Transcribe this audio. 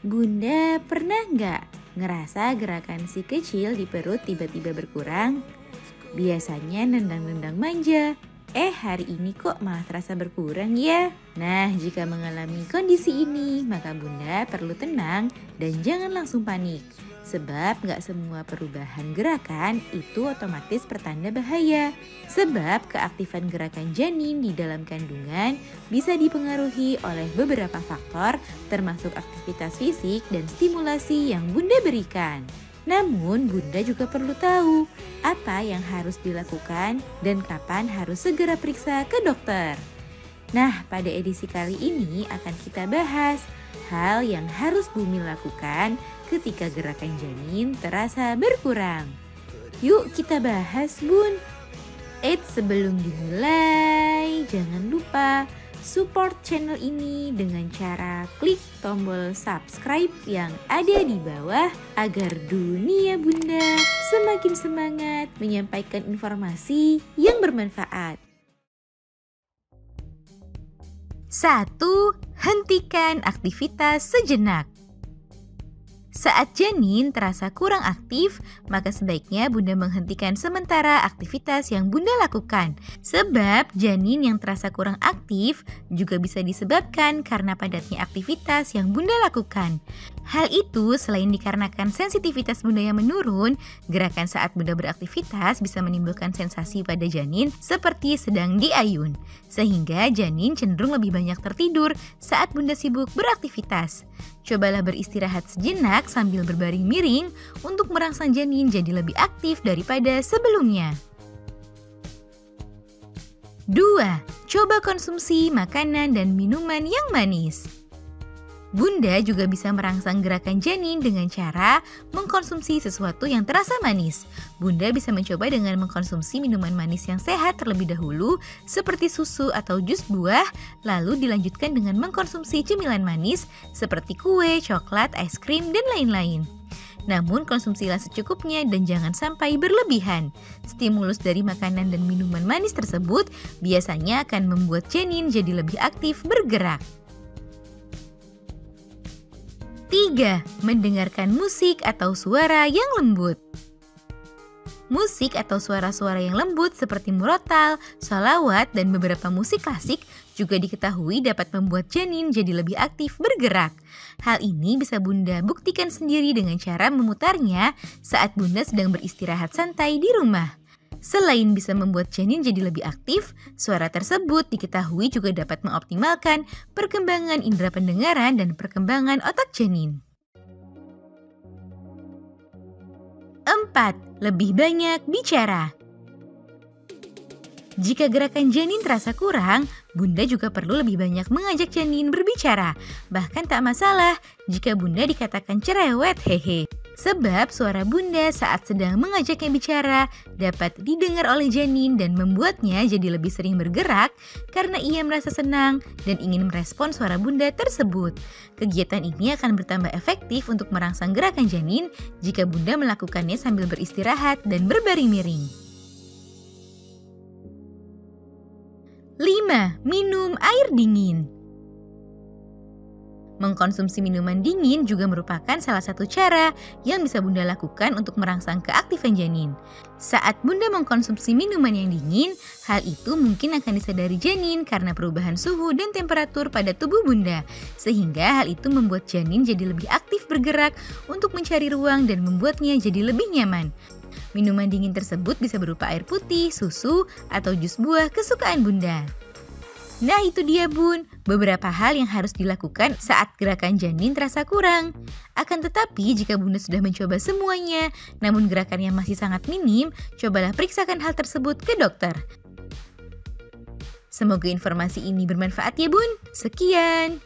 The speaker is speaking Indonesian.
Bunda pernah nggak ngerasa gerakan si kecil di perut tiba-tiba berkurang? Biasanya nendang-nendang manja. Hari ini kok malah terasa berkurang ya? Nah, jika mengalami kondisi ini, maka Bunda perlu tenang dan jangan langsung panik. Sebab nggak semua perubahan gerakan itu otomatis pertanda bahaya. Sebab keaktifan gerakan janin di dalam kandungan bisa dipengaruhi oleh beberapa faktor termasuk aktivitas fisik dan stimulasi yang Bunda berikan. Namun Bunda juga perlu tahu apa yang harus dilakukan dan kapan harus segera periksa ke dokter. Nah, pada edisi kali ini akan kita bahas hal yang harus Bumi lakukan ketika gerakan janin terasa berkurang. Yuk kita bahas, Bun. Sebelum dimulai, jangan lupa support channel ini dengan cara klik tombol subscribe yang ada di bawah agar dunia Bunda semakin semangat menyampaikan informasi yang bermanfaat. 1. Hentikan aktivitas sejenak. Saat janin terasa kurang aktif, maka sebaiknya Bunda menghentikan sementara aktivitas yang Bunda lakukan. Sebab janin yang terasa kurang aktif juga bisa disebabkan karena padatnya aktivitas yang Bunda lakukan. Hal itu selain dikarenakan sensitivitas Bunda yang menurun, gerakan saat Bunda beraktivitas bisa menimbulkan sensasi pada janin seperti sedang diayun. Sehingga janin cenderung lebih banyak tertidur saat Bunda sibuk beraktivitas. Cobalah beristirahat sejenak sambil berbaring miring untuk merangsang janin jadi lebih aktif daripada sebelumnya. 2. Coba konsumsi makanan dan minuman yang manis. Bunda juga bisa merangsang gerakan janin dengan cara mengkonsumsi sesuatu yang terasa manis. Bunda bisa mencoba dengan mengkonsumsi minuman manis yang sehat terlebih dahulu seperti susu atau jus buah, lalu dilanjutkan dengan mengkonsumsi cemilan manis seperti kue, coklat, es krim, dan lain-lain. Namun konsumsilah secukupnya dan jangan sampai berlebihan. Stimulus dari makanan dan minuman manis tersebut biasanya akan membuat janin jadi lebih aktif bergerak. 3. Mendengarkan musik atau suara yang lembut. Musik atau suara-suara yang lembut seperti murotal, sholawat, dan beberapa musik klasik juga diketahui dapat membuat janin jadi lebih aktif bergerak. Hal ini bisa Bunda buktikan sendiri dengan cara memutarnya saat Bunda sedang beristirahat santai di rumah. Selain bisa membuat janin jadi lebih aktif, suara tersebut diketahui juga dapat mengoptimalkan perkembangan indera pendengaran dan perkembangan otak janin. 4. Lebih banyak bicara. Jika gerakan janin terasa kurang, Bunda juga perlu lebih banyak mengajak janin berbicara. Bahkan tak masalah jika Bunda dikatakan cerewet, hehe. Sebab suara Bunda saat sedang mengajaknya bicara dapat didengar oleh janin dan membuatnya jadi lebih sering bergerak karena ia merasa senang dan ingin merespon suara Bunda tersebut. Kegiatan ini akan bertambah efektif untuk merangsang gerakan janin jika Bunda melakukannya sambil beristirahat dan berbaring miring. 5. Minum air dingin. Mengkonsumsi minuman dingin juga merupakan salah satu cara yang bisa Bunda lakukan untuk merangsang keaktifan janin. Saat Bunda mengkonsumsi minuman yang dingin, hal itu mungkin akan disadari janin karena perubahan suhu dan temperatur pada tubuh Bunda. Sehingga hal itu membuat janin jadi lebih aktif bergerak untuk mencari ruang dan membuatnya jadi lebih nyaman. Minuman dingin tersebut bisa berupa air putih, susu, atau jus buah kesukaan Bunda. Nah itu dia Bun, beberapa hal yang harus dilakukan saat gerakan janin terasa kurang. Akan tetapi jika Bunda sudah mencoba semuanya, namun gerakannya masih sangat minim, cobalah periksakan hal tersebut ke dokter. Semoga informasi ini bermanfaat ya Bun. Sekian.